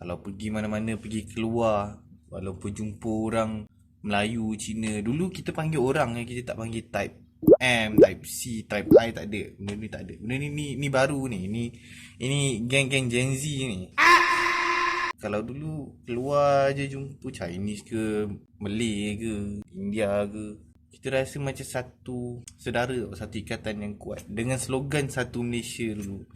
Kalau pergi mana-mana, pergi keluar, walaupun jumpa orang Melayu, Cina, dulu kita panggil orang, kita tak panggil type M, type C, type I, tak ada. Benda ni tak ada. Benda ni baru ni. Ini geng-geng Gen Z ni. Kalau dulu keluar je jumpa Chinese ke, Malay ke, India ke, kita rasa macam satu sedara, satu ikatan yang kuat. Dengan slogan Satu Malaysia dulu.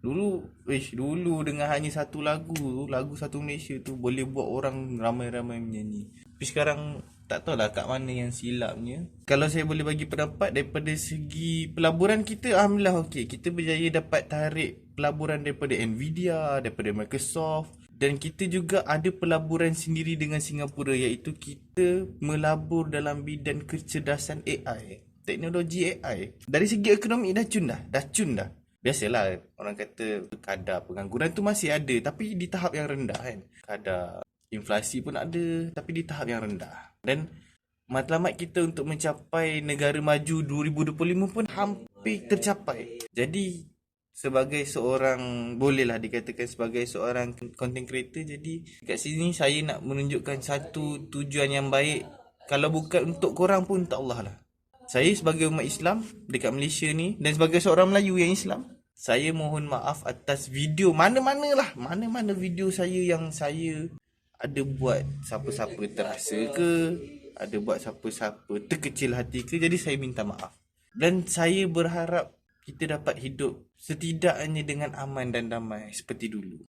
Dulu dengan hanya satu lagu Satu Malaysia tu boleh buat orang ramai-ramai menyanyi. Tapi sekarang tak tahulah kat mana yang silapnya. Kalau saya boleh bagi pendapat daripada segi pelaburan kita, alhamdulillah okey. Kita berjaya dapat tarik pelaburan daripada Nvidia, daripada Microsoft, dan kita juga ada pelaburan sendiri dengan Singapura, iaitu kita melabur dalam bidang kecerdasan AI, teknologi AI. Dari segi ekonomi dah cun dah. Biasalah orang kata kadar pengangguran tu masih ada, tapi di tahap yang rendah kan. Kadar inflasi pun ada, tapi di tahap yang rendah. Dan matlamat kita untuk mencapai negara maju 2025 pun hampir tercapai. Jadi sebagai seorang, bolehlah dikatakan sebagai seorang content creator, jadi kat sini saya nak menunjukkan satu tujuan yang baik. Kalau bukan untuk korang pun untuk Allah lah. Saya sebagai umat Islam dekat Malaysia ni, dan sebagai seorang Melayu yang Islam, saya mohon maaf atas video mana-mana video saya yang saya ada buat siapa-siapa terasa ke, ada buat siapa-siapa terkecil hati ke. Jadi saya minta maaf. Dan saya berharap kita dapat hidup setidaknya dengan aman dan damai seperti dulu.